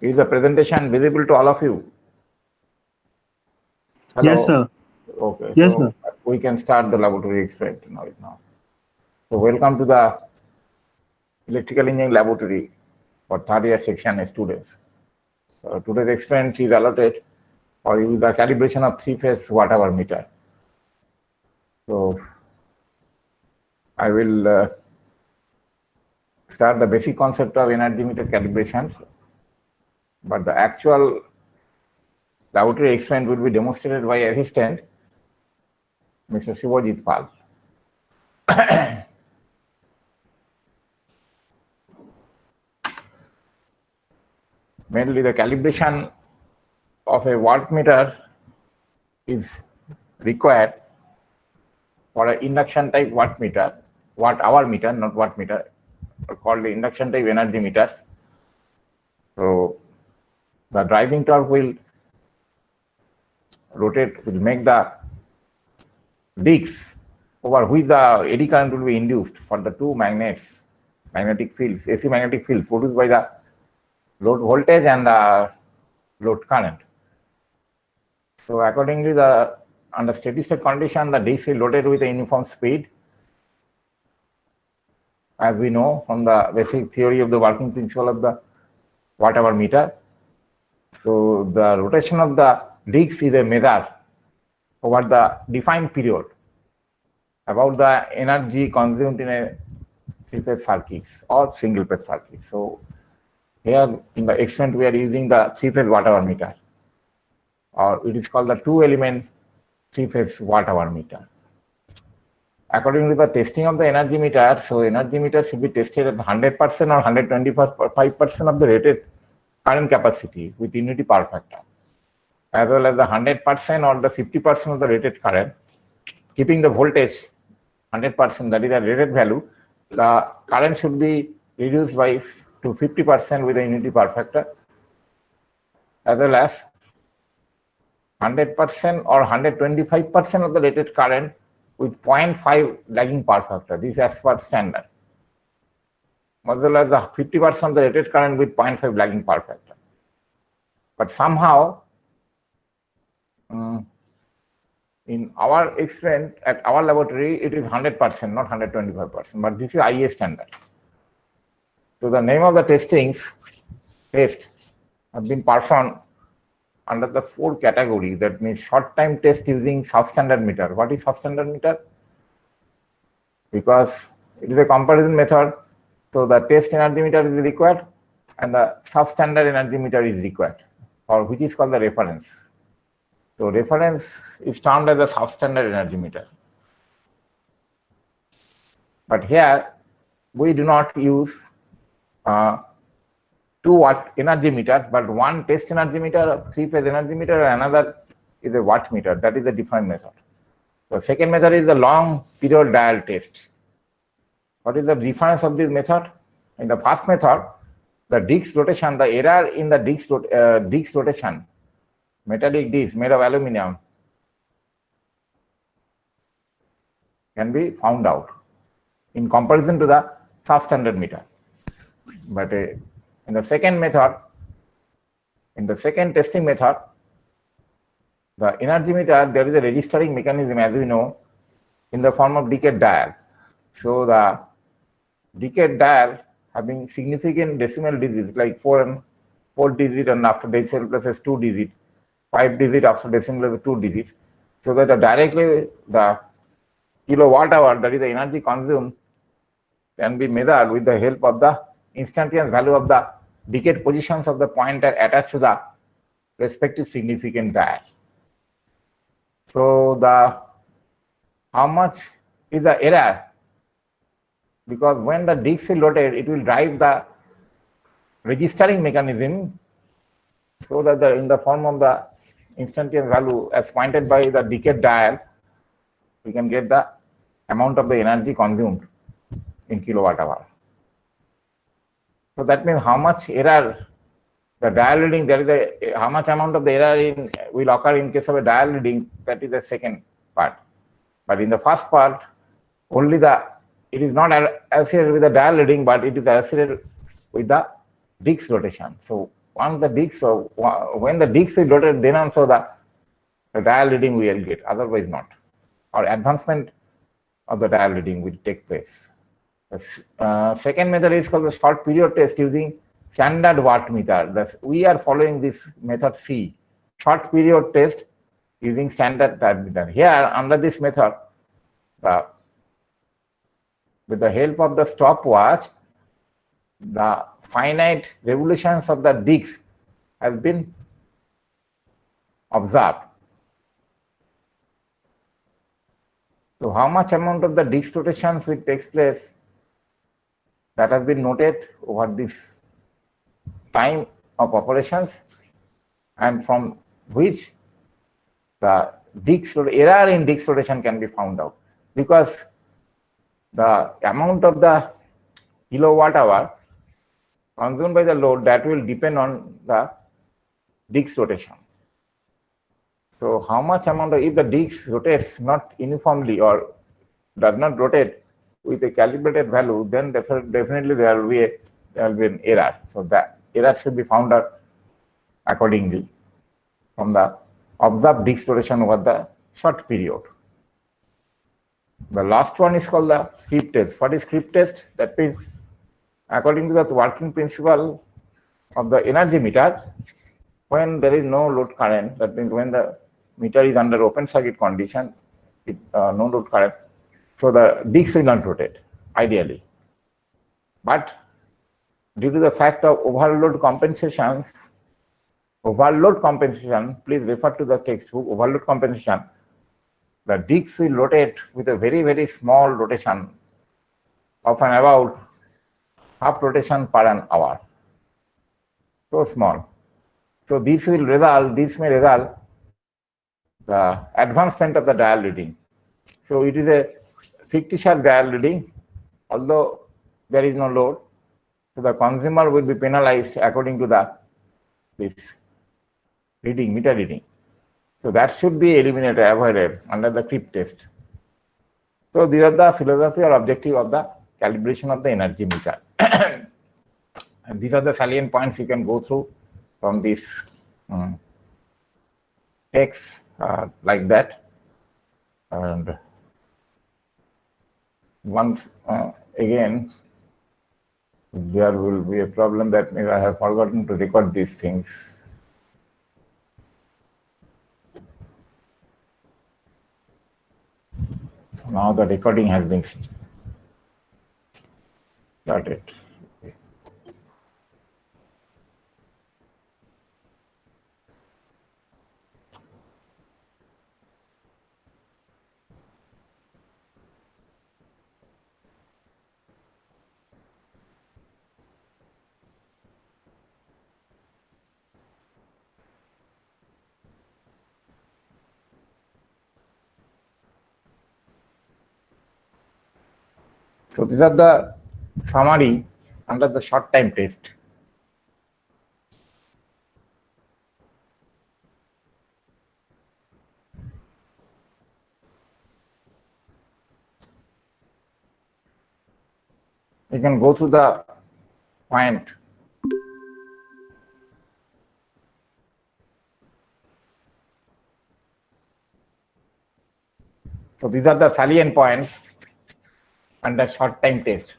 Is the presentation visible to all of you? Hello? Yes, sir. Okay. Yes, so sir. we can start the laboratory experiment now. So welcome to the electrical engineering laboratory for third year section students. So today's experiment is allotted for use the calibration of three-phase watt-hour meter. So I will start the basic concept of energy meter calibrations, but the actual laboratory experiment will be demonstrated by assistant Mr. Shivajit Pal. Mainly the calibration of a wattmeter is required for an induction type wattmeter, watt-hour meter, not wattmeter, called the induction type energy meters. So the driving torque will rotate, will make the discs over which the eddy current will be induced for the two magnetic fields, AC magnetic fields produced by the load voltage and the load current. So accordingly, under steady state condition, the disc is loaded with a uniform speed, as we know from the basic theory of the working principle of the watt-hour meter. So the rotation of the disc is a measure over the defined period about the energy consumed in a three-phase circuit or single-phase circuit. So here in the experiment we are using the three-phase watt-hour meter, or it is called the two-element three-phase watt-hour meter. According to the testing of the energy meter, so energy meter should be tested at 100% or 125% of the rated current capacity with unity power factor, as well as the 100% or the 50% of the rated current, keeping the voltage 100%, that is the rated value. The current should be reduced by to 50% with the unity power factor, as well as 100% or 125% of the rated current with 0.5 lagging power factor. This is as per standard. As well as the 50% of the rated current with 0.5 lagging power factor. But somehow, in our experiment at our laboratory, it is 100%, not 125%. But this is IA standard. So the name of the test have been performed under the 4 categories. That means short time test using substandard meter. What is substandard meter? Because it is a comparison method, so the test energy meter is required and the substandard energy meter is required, or which is called the reference. So reference is termed as a substandard energy meter. But here we do not use 2-watt energy meters, but one test energy meter, three-phase energy meter, and another is a watt meter. That is a different method. The second method is the long period dial test. What is the difference of this method? In the first method, the disc rotation, the error in the disc rotation, metallic disc made of aluminum, can be found out in comparison to the substandard meter. But in the second method, in the second testing method, the energy meter, there is a registering mechanism, as we know, in the form of decade dial. So the decade dial having significant decimal digits like 4 digit, and after decimal places 2 digit, 5 digit after decimal places 2 digits, so that directly the kilowatt hour, that is the energy consumed, can be measured with the help of the instantaneous value of the decade positions of the pointer attached to the respective significant dial. So how much is the error? Because when the disc is loaded, it will drive the registering mechanism, so that in the form of the instantaneous value as pointed by the decade dial, we can get the amount of the energy consumed in kilowatt hour. So that means how much error the dial reading, there is how much amount of the error will occur in case of a dial reading, that is the second part. But in the first part, only it is not associated with the dial reading, but it is associated with the disc rotation. So once the disc, so when the disc is rotated, then also the dial reading we will get, otherwise not, or advancement of the dial reading will take place. The second method is called the short period test using standard wattmeter. We are following this method C, short period test using standard wattmeter. Here, under this method, with the help of the stopwatch, the finite revolutions of the disc have been observed. So how much amount of the disc rotations will take place, that has been noted over this time of operations, and from which the error in disc rotation can be found out, because the amount of the kilowatt hour consumed by the load, that will depend on the disc rotation. So how much amount if the disc rotates not uniformly or does not rotate with a calibrated value, then definitely there will be an error. So that error should be found out accordingly from the observed disc rotation over the short period. The last one is called the creep test. What is creep test? That means, according to the working principle of the energy meter, when there is no load current, that means when the meter is under open circuit condition, no load current, so the disc will not rotate, ideally. But due to the fact of overload compensation, please refer to the textbook, overload compensation, the disc will rotate with a very, very small rotation of about half rotation per an hour. So small. So this may result the advancement of the dial reading. So it is a fictitious dial reading, although there is no load. So the consumer will be penalized according to this reading, meter reading. So that should be eliminated, avoided under the creep test. So these are the philosophy or objective of the calibration of the energy meter. And these are the salient points you can go through from this text like that. And once again, there will be a problem that maybe I have forgotten to record these things. Now the recording has been started. Okay. So these are the summary under the short time test. You can go through the point. So these are the salient points under short time test.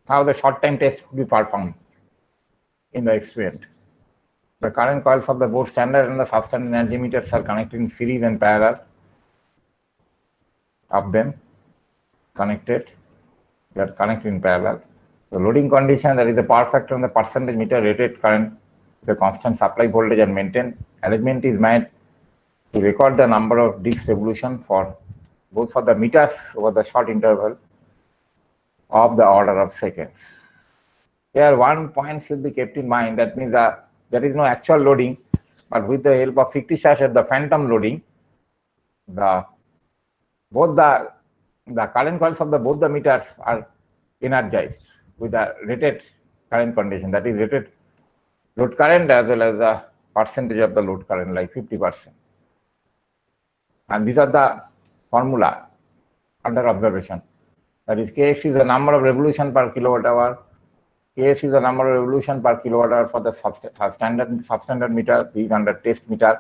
How the short time test will be performed in the experiment. The current coils of the both standard and the substandard energy meters are connected in series and parallel of them connected. They are connected in parallel. The loading condition, that is the power factor and the percentage meter rated current, the constant supply voltage and maintained. Arrangement is made to record the number of disc revolution for both for the meters over the short interval of the order of seconds. Here one point should be kept in mind, that means that there is no actual loading, but with the help of fictitious the phantom loading, both the current coils of both the meters are energized with the rated current condition, that is rated load current as well as the percentage of the load current, like 50%. And these are the formula under observation. That is, Kx is the number of revolution per kilowatt hour. Ks is the number of revolution per kilowatt hour for the substandard meter, these under test meter.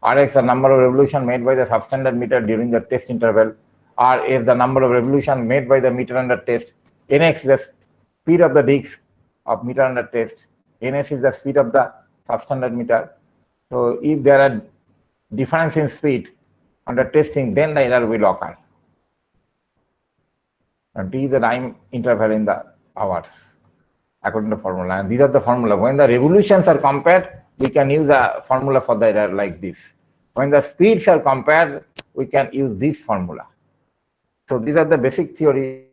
Rx the number of revolution made by the substandard meter during the test interval. R is the number of revolution made by the meter under test. Nx is the speed of the disc of meter under test. Ns is the speed of the substandard meter. So if there are difference in speed under testing, then the error will occur. And T is the time interval in the hours according to the formula. And these are the formula. When the revolutions are compared, we can use the formula for the error like this. When the speeds are compared, we can use this formula. So these are the basic theory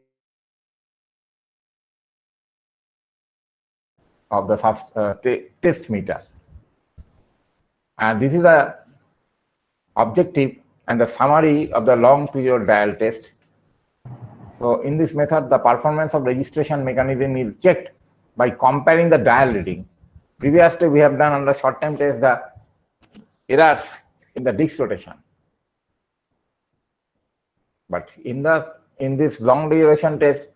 of the test meter. And this is the objective and the summary of the long period dial test. So in this method, the performance of registration mechanism is checked by comparing the dial reading. Previously, we have done under short time test the errors in the disc rotation. But in this long duration test,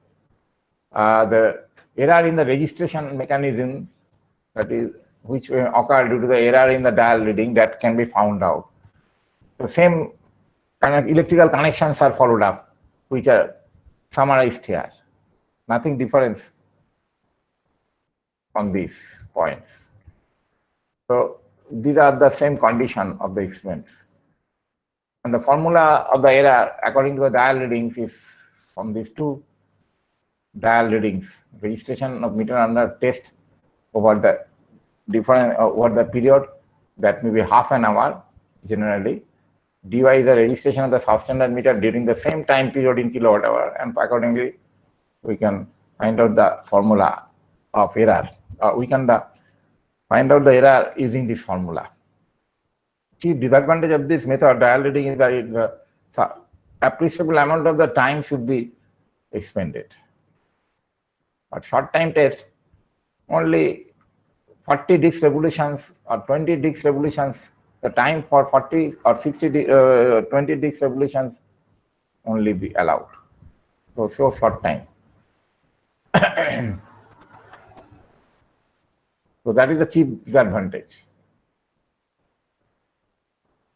the error in the registration mechanism, that is, which will occur due to the error in the dial reading, that can be found out. The same kind of electrical connections are followed up, which are summarized here. Nothing difference on these points. So these are the same condition of the experiments. And the formula of the error according to the dial readings is from these two dial readings: registration of meter under test over the different over the period, that may be half an hour generally. dy is the registration of the substandard meter during the same time period in kilowatt hour, and accordingly we can find out the formula of error. We can find out the error using this formula. Chief disadvantage of this method, dial reading, is that the appreciable amount of the time should be expended. But short time test, only 40 disc revolutions or 20 disc revolutions, the time for 40 or 20 disc revolutions only be allowed. So short time. So that is the chief disadvantage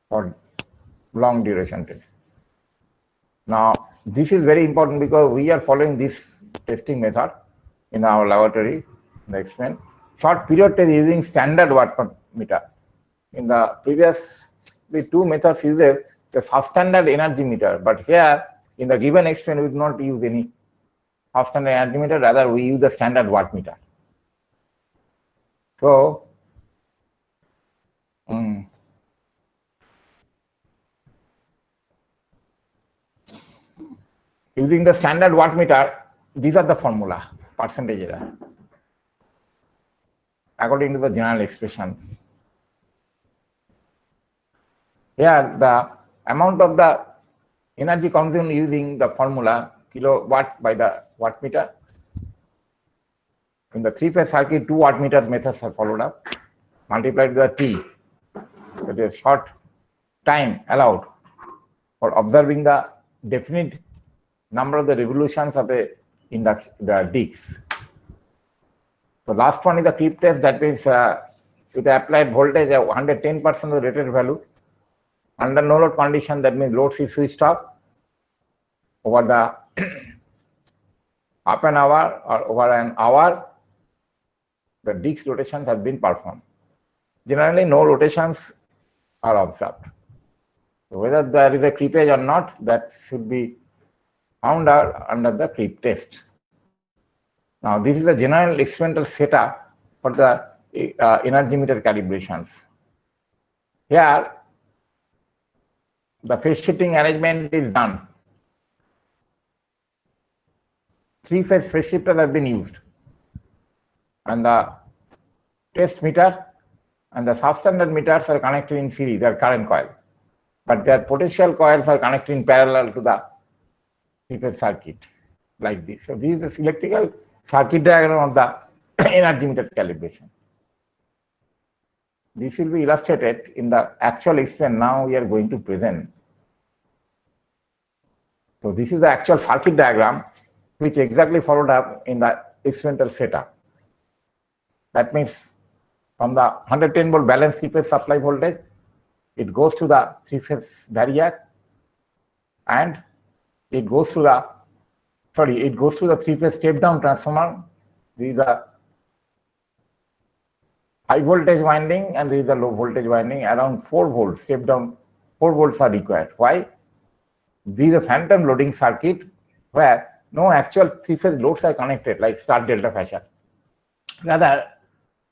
for long duration test. Now this is very important because we are following this testing method in our laboratory, in the experiment. Short period test using standard wattmeter. In the previous, the two methods use the substandard energy meter, but here in the given experiment we do not use any substandard energy meter, rather we use the standard wattmeter. So using the standard wattmeter, these are the formula, percentage error, according to the general expression. Here the amount of the energy consumed using the formula kilowatt by the wattmeter. In the three-phase circuit, 2 wattmeter methods are followed up, multiplied by the T, that is short time allowed for observing the definite number of the revolutions of the discs. So last one is the creep test, that means with the applied voltage of 110% of the rated value under no load condition, that means loads is switched off over the half an hour or over an hour, the disc rotations have been performed. Generally, no rotations are observed. So whether there is a creepage or not, that should be found out under the creep test. Now, this is a general experimental setup for the energy meter calibrations. Here, the phase shifting arrangement is done. 3-phase phase shifters have been used, and the test meter and the substandard meters are connected in series, their current coil, but their potential coils are connected in parallel to the 3-phase circuit, like this. So this is the electrical circuit diagram of the energy meter calibration. This will be illustrated in the actual experiment now we are going to present. So this is the actual circuit diagram which exactly followed up in the experimental setup. That means from the 110 volt balanced three-phase supply voltage, it goes to the three-phase variac, and it goes to the three-phase step-down transformer. This is the high voltage winding and this is the low voltage winding. Around 4 volts, step down 4 volts are required. Why? This is a phantom loading circuit where no actual three-phase loads are connected like star delta fashion. Rather,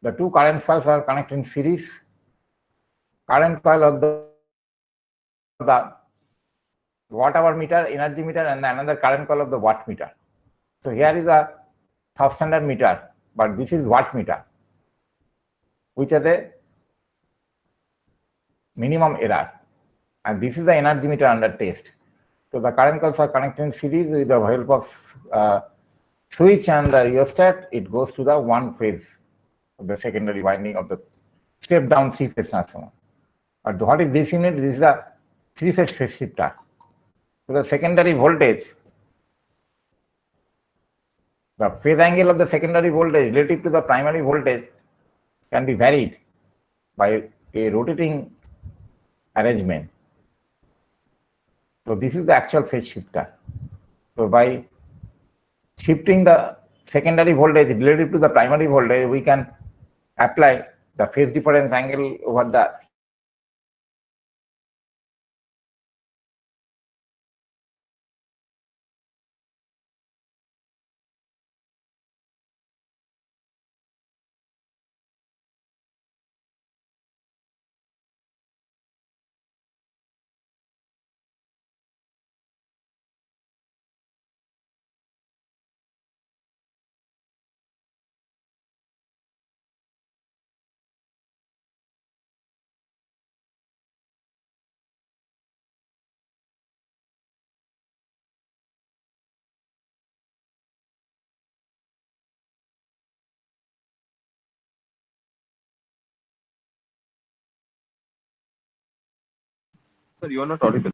the two current coils are connected in series. Current coil of the watt hour meter, energy meter, and another current coil of the watt meter. So here is a substandard meter, but this is watt meter, which has a minimum error. And this is the energy meter under test. So the current coils are connected in series with the help of switch and the rheostat. It goes to the one phase of the secondary winding of the step down three-phase transformer. But what is this unit? This is a three-phase phase shifter. So the secondary voltage, the phase angle of the secondary voltage relative to the primary voltage can be varied by a rotating arrangement. So this is the actual phase shifter. So by shifting the secondary voltage relative to the primary voltage, we can apply the phase difference angle over the Sir, you are not audible.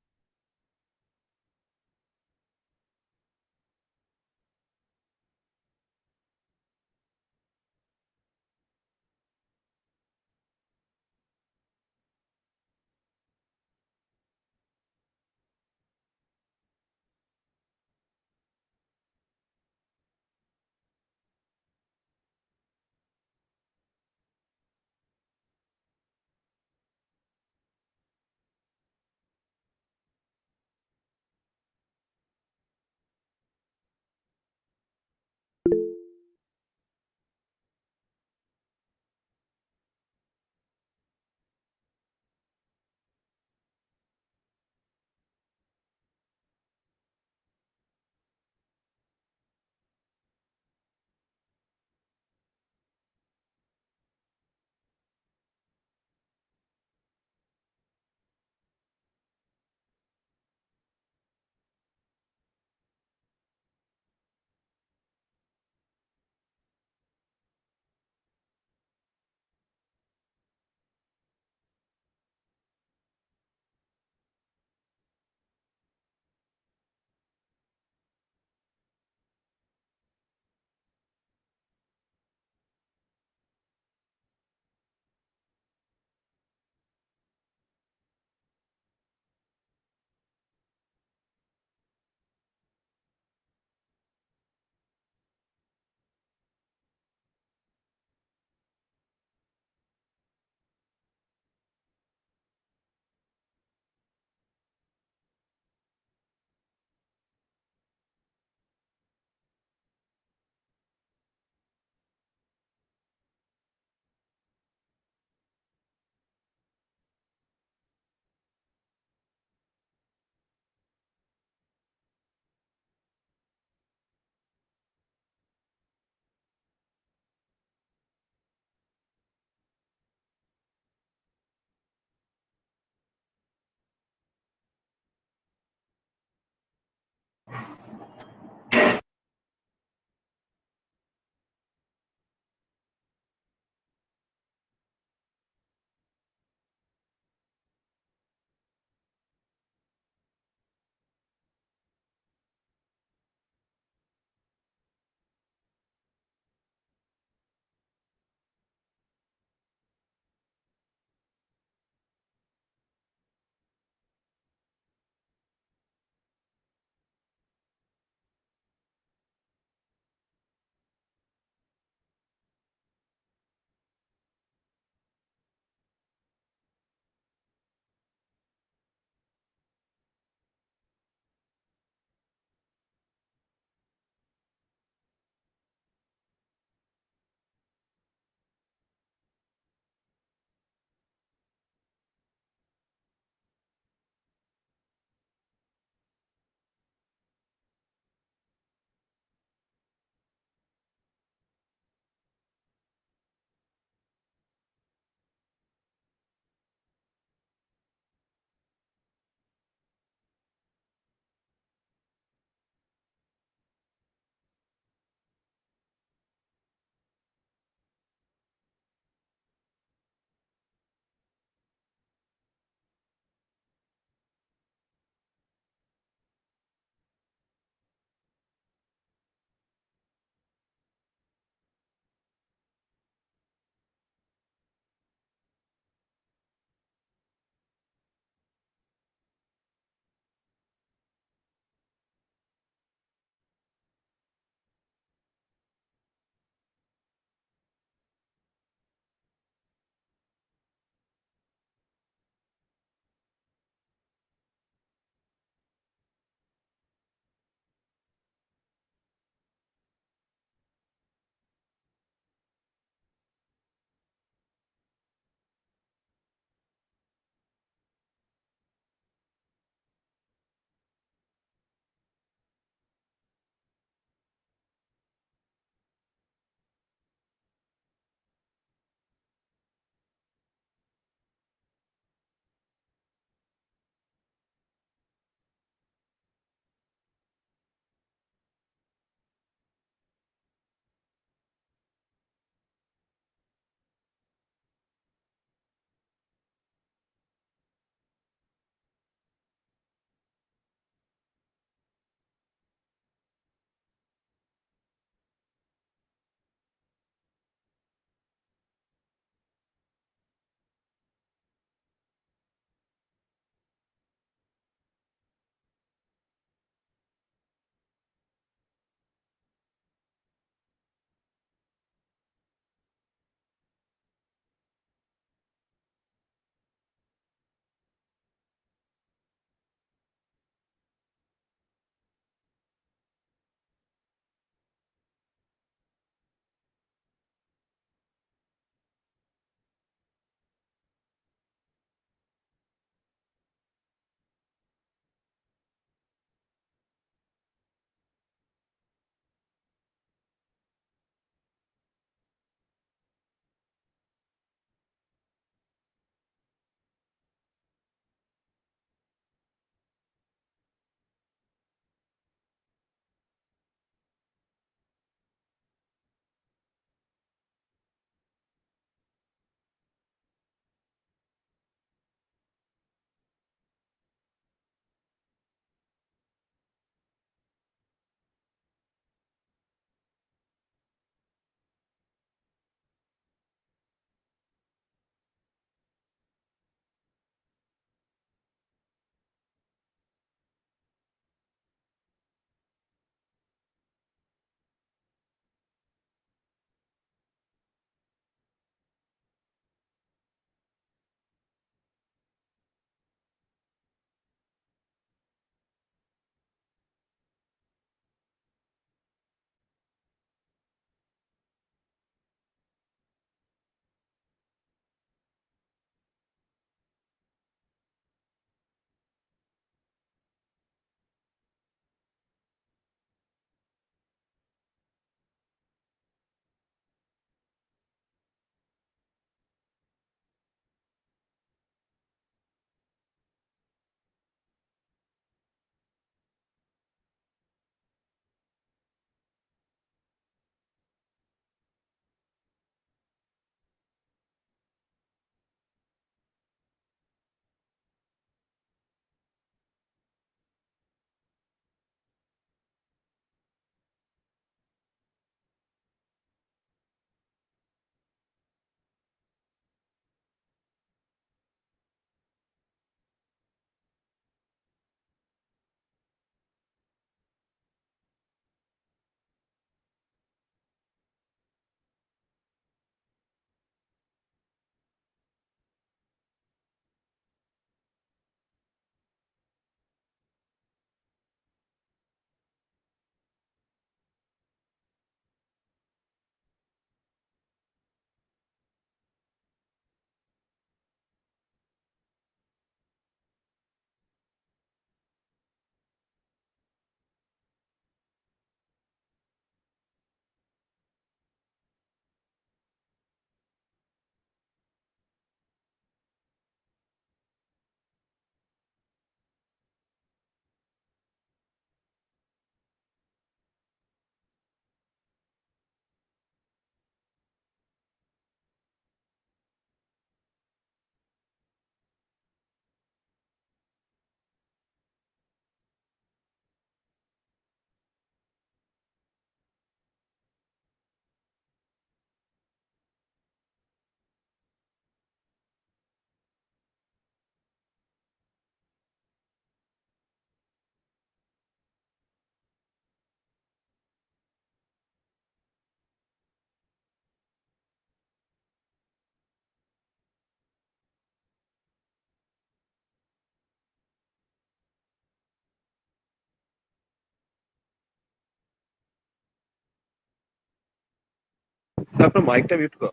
Sir, from mic টা mute কর।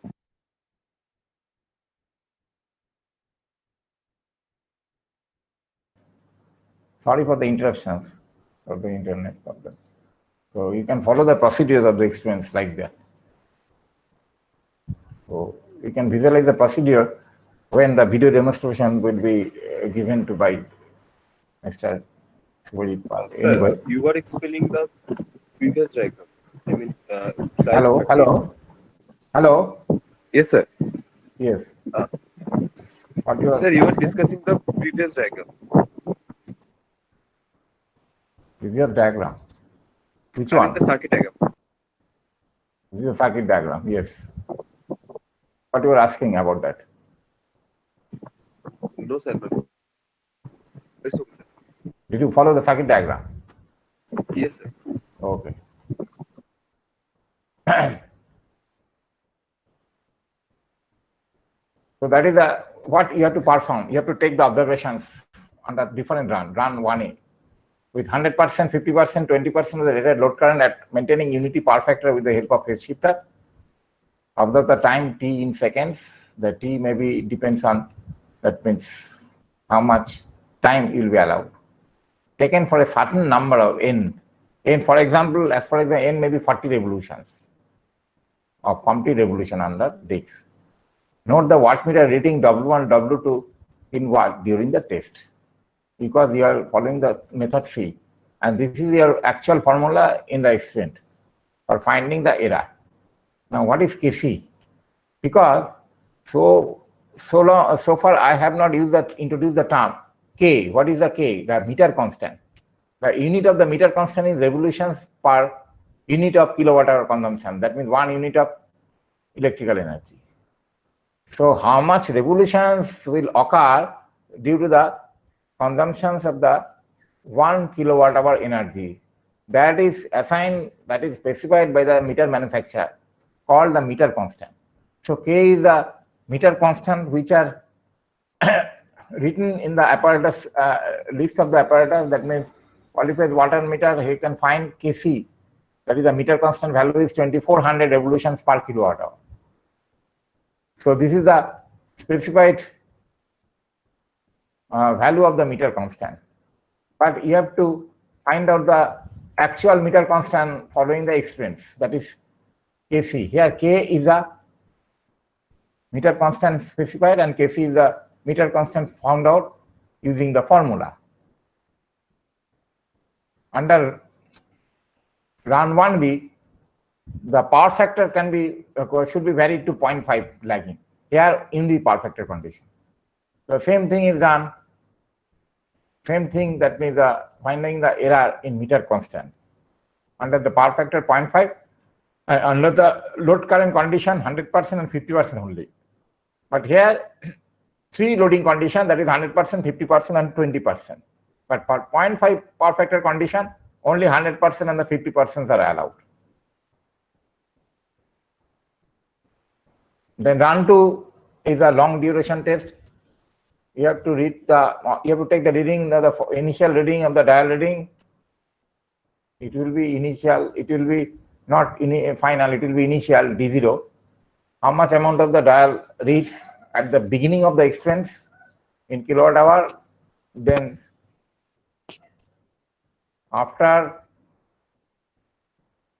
Sorry for the interruptions of the internet problem. So you can follow the procedures of the experiments like that. So you can visualize the procedure when the video demonstration will be given to by Mr. Subhajit Pal. Sir, Anyway. you were explaining the previous diagram. I mean, slide Hello, 13. hello, hello. Yes, sir. Yes. What you are Sir, you were asking? discussing the previous diagram. Previous diagram. Which I mean, one? the circuit diagram. This is a circuit diagram. Yes. What you are asking about that? No, sir. No. It's okay, sir. Did you follow the circuit diagram? Yes, sir. Okay. So that is what you have to perform. You have to take the observations on the different run 1A, with 100%, 50%, 20% of the rated load current at maintaining unity power factor with the help of phase shifter. Observe the time t in seconds. The t maybe depends on, that means how much time you will be allowed. Taken for a certain number of n. N, for example, as far as the n may be 40 revolutions of complete revolution under disc. Note the wattmeter reading W1, W2 in watt during the test, because you are following the method C, and this is your actual formula in the experiment for finding the error. Now, what is Kc? Because so far I have not introduced the term K. What is the K? The meter constant. The unit of the meter constant is revolutions per unit of kilowatt hour consumption. That means 1 unit of electrical energy. So how much revolutions will occur due to the consumptions of the 1 kilowatt hour energy? That is assigned, that is specified by the meter manufacturer, called the meter constant. So K is the meter constant which are written in the apparatus list of the apparatus. That means polyphase water meter, you can find Kc, that is the meter constant value is 2400 revolutions per kilowatt hour. So this is the specified value of the meter constant. But you have to find out the actual meter constant following the experiments, that is Kc. Here K is a meter constant specified and Kc is the meter constant found out using the formula. Under run 1B, the power factor can be should be varied to 0.5 lagging. Here in the power factor condition. The same thing is done. Same thing, that means finding the error in meter constant. Under the power factor 0.5, under the load current condition 100% and 50% only. But here 3 loading condition, that is 100%, 50% and 20%. But for 0.5 power factor condition, only 100% and the 50% are allowed. Then run 2 is a long duration test. You have to read you have to take the reading, the initial reading of the dial reading. It will be initial, it will be not final, it will be initial D0. How much amount of the dial reads at the beginning of the expense in kilowatt hour. Then after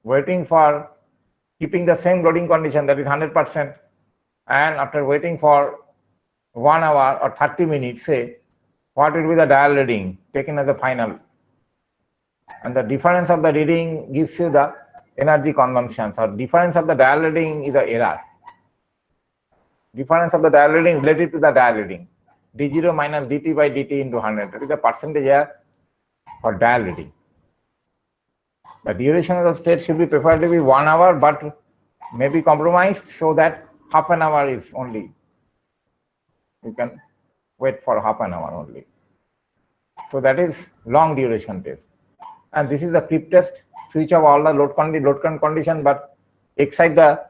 waiting for keeping the same loading condition, that is 100%, and after waiting for 1 hour or 30 minutes, say, what will be the dial reading taken as the final? And the difference of the reading gives you the energy consumptions, or difference of the dial reading is the error. Difference of the dial reading related to the dial reading. D0 minus dt by dt into 100. That is the percentage error for dial reading. The duration of the state should be preferred to be 1 hour, but may be compromised so that half an hour is only. You can wait for half an hour only. So that is long duration test. And this is the clip test. Switch off all the load current condition, but excite the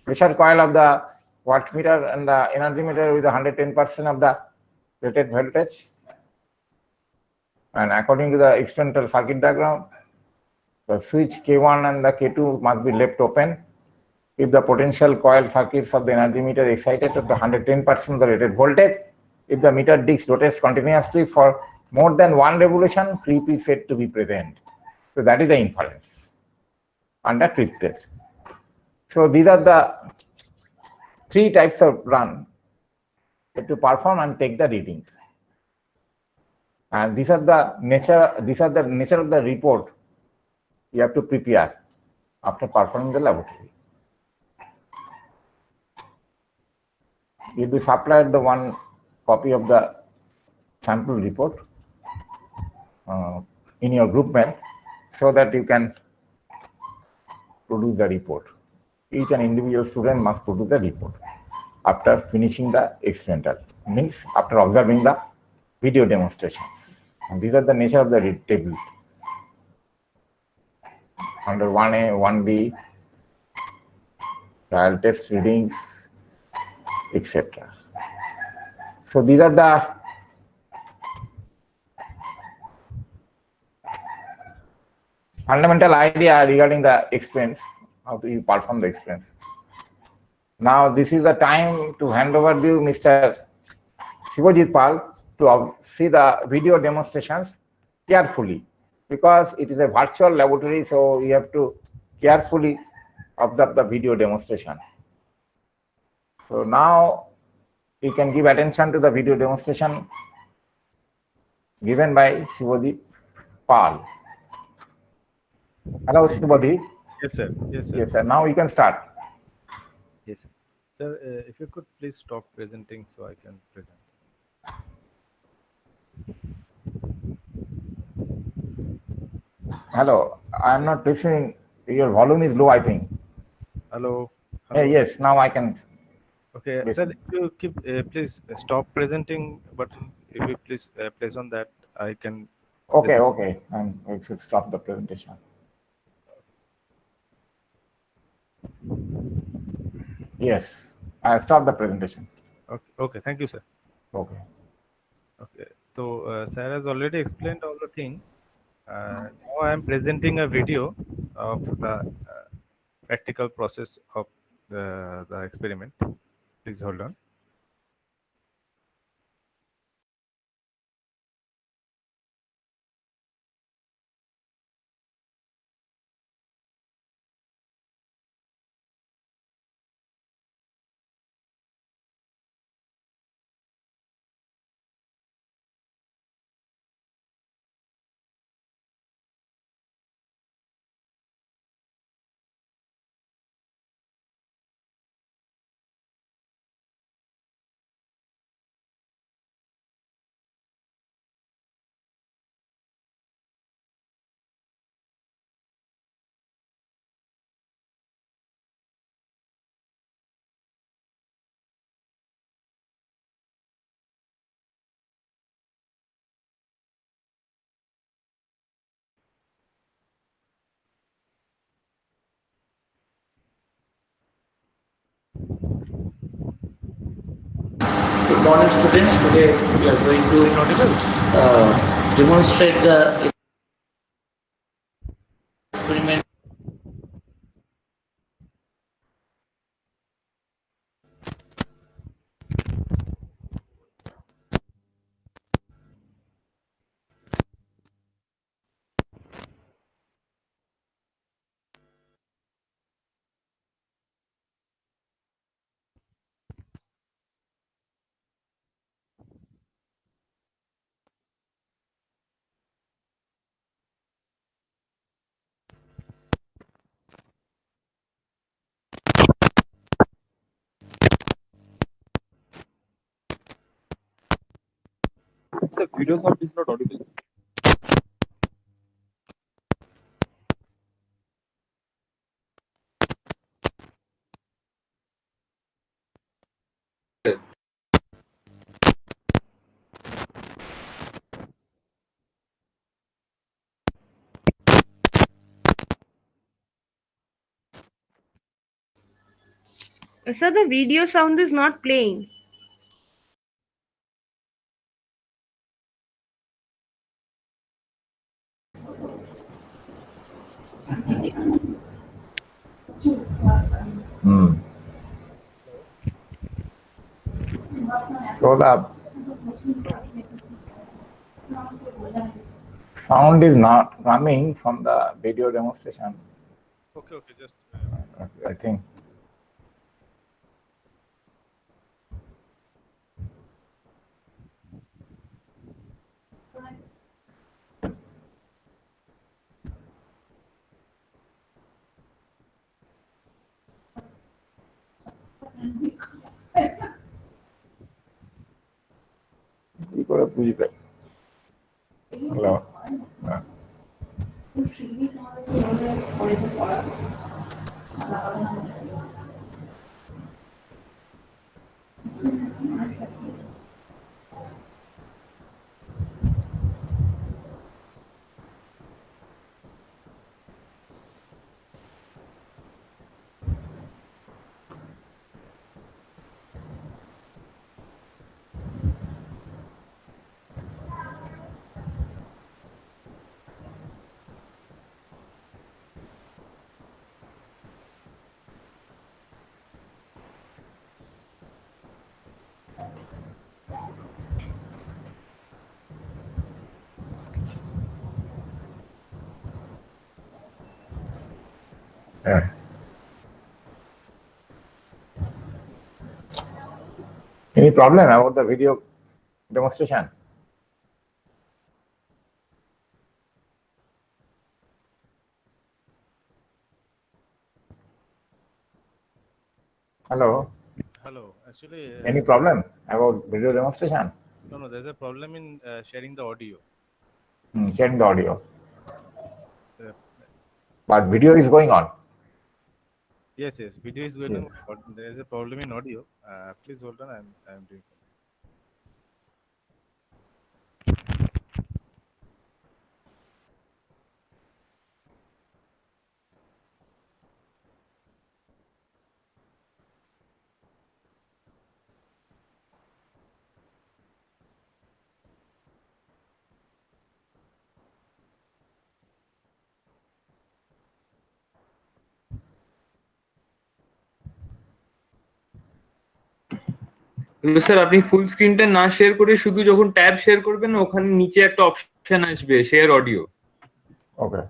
pressure coil of the wattmeter and the energy meter with 110% of the rated voltage. And according to the experimental circuit diagram, the switch K1 and the K2 must be left open. if the potential coil circuits of the energy meter excited at the 110% of the rated voltage, if the meter disc rotates continuously for more than one revolution, creep is said to be present. So that is the inference under creep test. So these are the three types of run to perform and take the readings. And these are the nature of the report you have to prepare after performing the laboratory. You'll be supplied the one copy of the sample report in your group mail so that you can produce the report. Each and individual student must produce the report after finishing the experimental, means after observing the video demonstrations. And these are the nature of the table. Under 1A, 1B, trial test readings, etc. So these are the fundamental idea regarding the expense, how do you perform the expense. Now this is the time to hand over to Mr. Shivajit Pal to see the video demonstrations carefully, because it is a virtual laboratory, so you have to carefully observe the video demonstration. So now you can give attention to the video demonstration given by Shivajit Pal. Hello, Shivajit. Yes, sir. Yes, sir. Yes, sir. Now you can start. Yes, sir. Sir, if you could please stop presenting so I can present. Hello, I am not listening. Your volume is low, I think. Hello. Hello. Yes, now I can. Okay, Yes. sir. If you keep please stop presenting button. If you please place on that, I can. Okay, okay. And we should stop the presentation. Yes, I stop the presentation. Okay. Okay. Thank you, sir. Okay. Okay. So, sir has already explained all the thing. Now I am presenting a video of the practical process of the experiment. Please hold on. Good morning, students. Today we are going to demonstrate the experiment. Sir, video sound is not audible. So the video sound is not playing. Hmm. So the sound is not coming from the video demonstration. Okay, just I think. কি করে বুঝবে? Hello. Yeah. Yeah. Any problem about the video demonstration? Hello. hello. Actually, Any problem about video demonstration? no, there's a problem in sharing the audio. Sharing the audio. Uh, But video is going on. yes, video is going Yes. on, but there is a problem in audio. Please hold on, I'm doing something. Sir আপনি ফুল স্ক্রিনটা না share করে শুধু যখন tab share করবেন ওখানে নিচে একটা অপশন আসবে শেয়ার অডিও। Okay.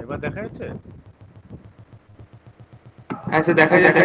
এবার দেখা যাচ্ছে? আচ্ছা দেখা যাচ্ছে।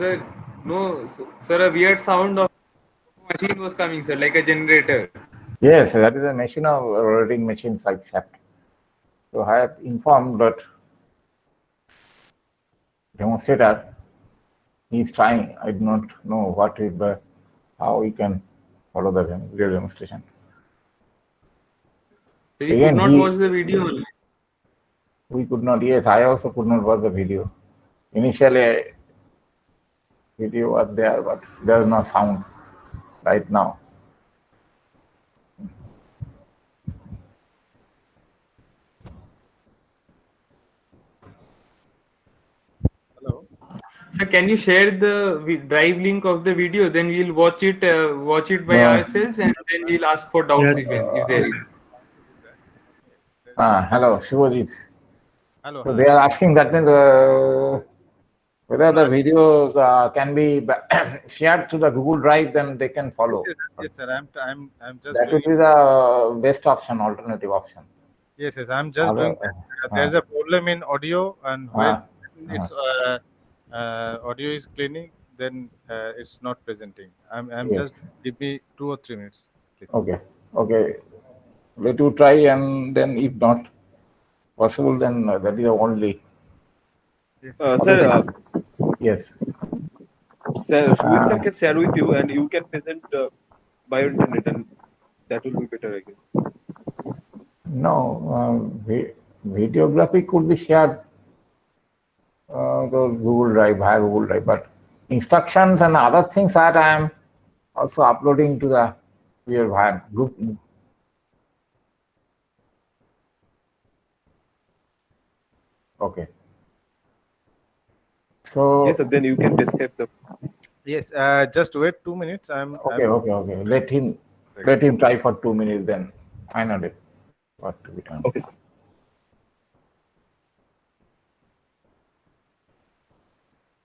Sir, no, sir, a weird sound of machine was coming, sir, like a generator. Yes, that is a machine of rotating machines like shaft. So I have informed that demonstrator he is trying. I do not know what is the how we can follow the video demonstration. So you Again, could not he- watch the video only. We could not. Yes, I also could not watch the video. Initially, video was there, but there is no sound right now. Hello. Sir, can you share the drive link of the video? Then we'll watch it by No. ourselves, and then we'll ask for doubts if there is. Hello, Shivajit. Hello. So they are asking that means whether the video can be shared to the Google Drive, then they can follow. Yes, sir. I'm just. That would doing- be the best option, alternative option. Yes, I'm just Other- doing. There's a problem in audio, and when it's audio is cleaning, then it's not presenting. I'm Yes. just give me 2 or 3 minutes, please. Okay. Let you try, and then if not possible, then that is the only. Yes, Sir, Yes. sir, Sumit sir can share with you, and you can present by your internet, and that will be better, I guess. No, videography could be shared to Google Drive, via Google Drive, but instructions and other things that I am also uploading to the via group. Okay. So Yes, sir. Then you can describe the. Yes. Just wait 2 minutes. okay. Let him try for 2 minutes, then find out it what to be done. Okay.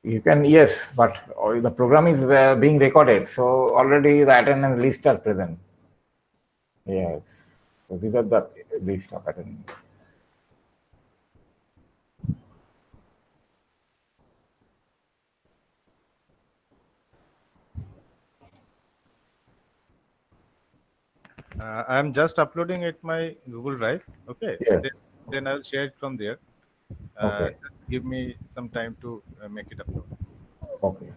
You can, yes, but the program is being recorded, so already the attendance list are present. Yes, so these are the list of attendance. I'm just uploading it my Google Drive. Okay. Yeah. Then I'll share it from there. Okay. Just give me some time to make it upload. Okay.